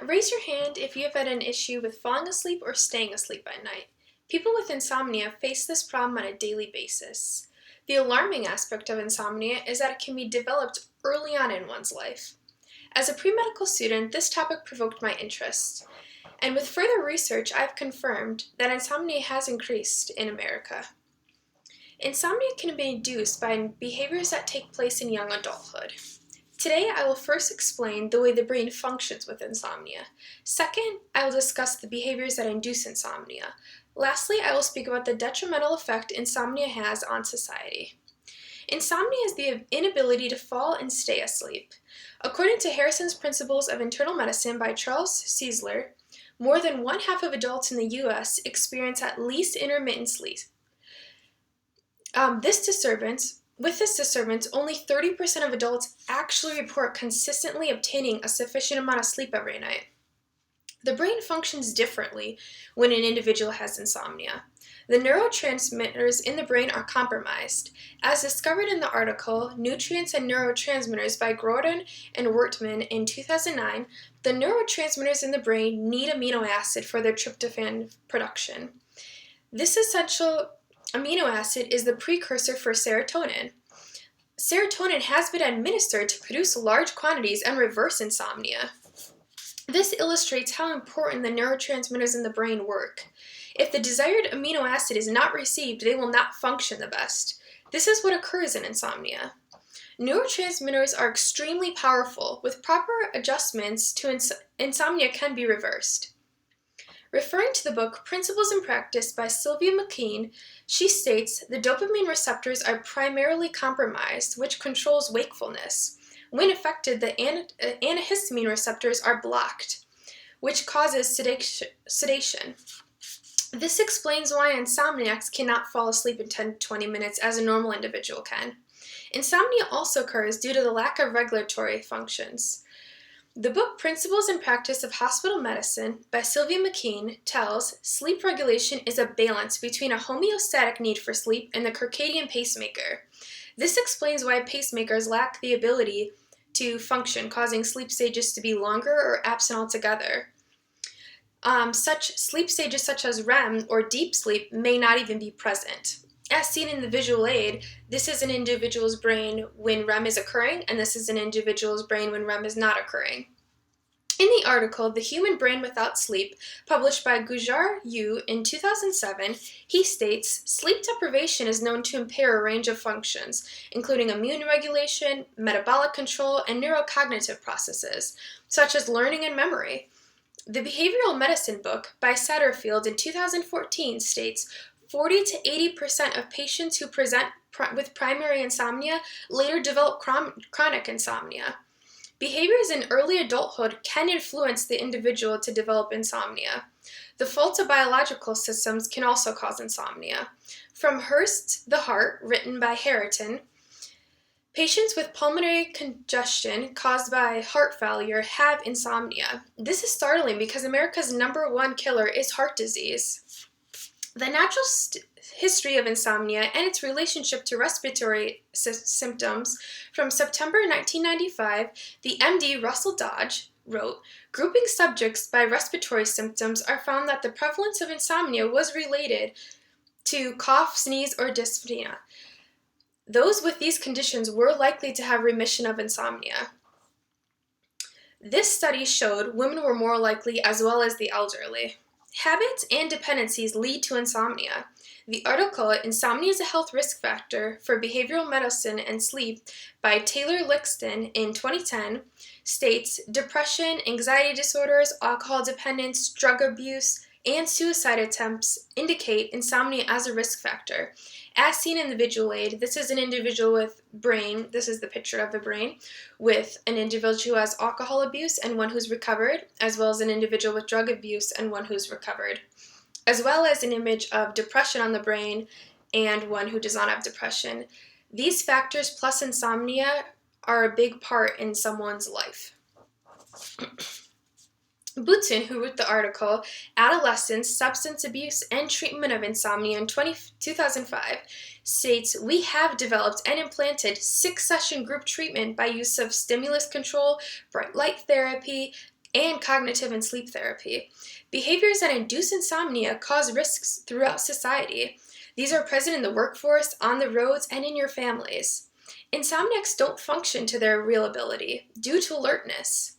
Raise your hand if you have had an issue with falling asleep or staying asleep at night. People with insomnia face this problem on a daily basis. The alarming aspect of insomnia is that it can be developed early on in one's life. As a pre-medical student, this topic provoked my interest, and with further research, I've confirmed that insomnia has increased in America. Insomnia can be induced by behaviors that take place in young adulthood. Today, I will first explain the way the brain functions with insomnia. Second, I will discuss the behaviors that induce insomnia. Lastly, I will speak about the detrimental effect insomnia has on society. Insomnia is the inability to fall and stay asleep. According to Harrison's Principles of Internal Medicine by Charles Czeisler, more than one half of adults in the U.S. experience at least intermittent sleep. With this disturbance, only 30% of adults actually report consistently obtaining a sufficient amount of sleep every night. The brain functions differently when an individual has insomnia. The neurotransmitters in the brain are compromised. As discovered in the article Nutrients and Neurotransmitters by Gordon and Wertman in 2009, the neurotransmitters in the brain need amino acid for their tryptophan production. This essential amino acid is the precursor for serotonin. Serotonin has been administered to produce large quantities and reverse insomnia. This illustrates how important the neurotransmitters in the brain work. If the desired amino acid is not received, they will not function the best. This is what occurs in insomnia. Neurotransmitters are extremely powerful. With proper adjustments to insomnia can be reversed. Referring to the book Principles in Practice by Sylvia McKean, she states the dopamine receptors are primarily compromised, which controls wakefulness. When affected, the antihistamine receptors are blocked, which causes sedation. This explains why insomniacs cannot fall asleep in 10 to 20 minutes as a normal individual can. Insomnia also occurs due to the lack of regulatory functions. The book Principles in Practice of Hospital Medicine by Sylvia McKean tells sleep regulation is a balance between a homeostatic need for sleep and the circadian pacemaker. This explains why pacemakers lack the ability to function, causing sleep stages to be longer or absent altogether. Such sleep stages such as REM or deep sleep may not even be present. As seen in the visual aid, this is an individual's brain when REM is occurring, and this is an individual's brain when REM is not occurring. In the article, The Human Brain Without Sleep, published by Gujar Yu in 2007, he states, sleep deprivation is known to impair a range of functions, including immune regulation, metabolic control, and neurocognitive processes, such as learning and memory. The behavioral medicine book by Satterfield in 2014 states, 40 to 80% of patients who present with primary insomnia later develop chronic insomnia. Behaviors in early adulthood can influence the individual to develop insomnia. The faults of biological systems can also cause insomnia. From Hurst, The Heart, written by Harrington, patients with pulmonary congestion caused by heart failure have insomnia. This is startling because America's #1 killer is heart disease. The natural history of insomnia and its relationship to respiratory symptoms from September 1995, the MD Russell Dodge wrote, grouping subjects by respiratory symptoms are found that the prevalence of insomnia was related to cough, sneeze, or dyspnea. Those with these conditions were likely to have remission of insomnia. This study showed women were more likely as well as the elderly. Habits and dependencies lead to insomnia. The article Insomnia is a Health Risk Factor for Behavioral Medicine and Sleep by Taylor Lixton in 2010 states depression, anxiety disorders, alcohol dependence, drug abuse, and suicide attempts indicate insomnia as a risk factor. As seen in the visual aid, this is an individual with brain, this is the picture of the brain, with an individual who has alcohol abuse and one who's recovered, as well as an individual with drug abuse and one who's recovered, as well as an image of depression on the brain and one who does not have depression. These factors plus insomnia are a big part in someone's life. Boutin, who wrote the article Adolescence, Substance Abuse, and Treatment of Insomnia in 2005, states, we have developed and implanted 6-session group treatment by use of stimulus control, bright light therapy, and cognitive and sleep therapy. Behaviors that induce insomnia cause risks throughout society. These are present in the workforce, on the roads, and in your families. Insomniacs don't function to their real ability due to alertness.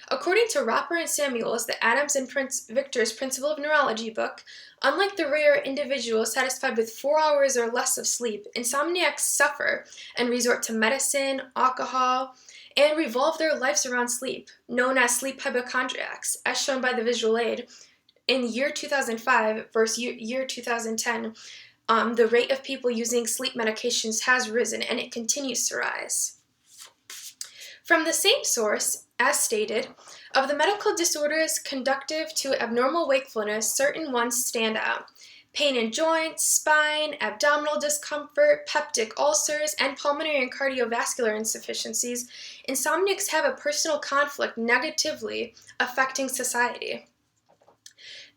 According to Roper and Samuels, the Adams and Victor's Principle of Neurology book, unlike the rare individual satisfied with 4 hours or less of sleep, insomniacs suffer and resort to medicine, alcohol, and revolve their lives around sleep, known as sleep hypochondriacs, as shown by the visual aid. In year 2005 versus year 2010, the rate of people using sleep medications has risen, and it continues to rise. From the same source, as stated, of the medical disorders conducive to abnormal wakefulness, certain ones stand out. Pain in joints, spine, abdominal discomfort, peptic ulcers, and pulmonary and cardiovascular insufficiencies, insomniacs have a personal conflict negatively affecting society.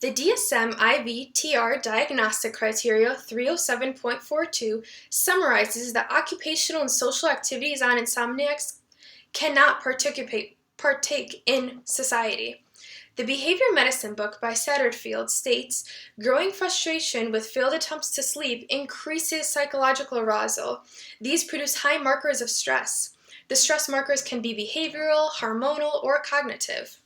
The DSM-IV-TR Diagnostic Criteria 307.42 summarizes that occupational and social activities on insomniacs cannot partake in society. The Behavior Medicine book by Satterfield states, growing frustration with failed attempts to sleep increases psychological arousal. These produce high markers of stress. The stress markers can be behavioral, hormonal, or cognitive.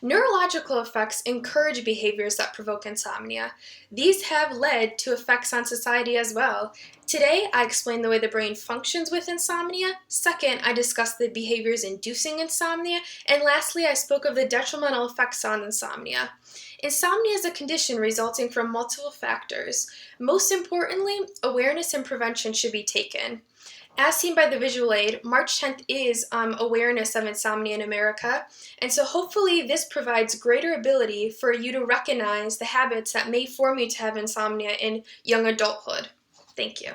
Neurological effects encourage behaviors that provoke insomnia. These have led to effects on society as well. Today, I explained the way the brain functions with insomnia. Second, I discussed the behaviors inducing insomnia. And lastly, I spoke of the detrimental effects on insomnia. Insomnia is a condition resulting from multiple factors. Most importantly, awareness and prevention should be taken. As seen by the visual aid, March 10th is Awareness of Insomnia in America, and so hopefully this provides greater ability for you to recognize the habits that may form you to have insomnia in young adulthood. Thank you.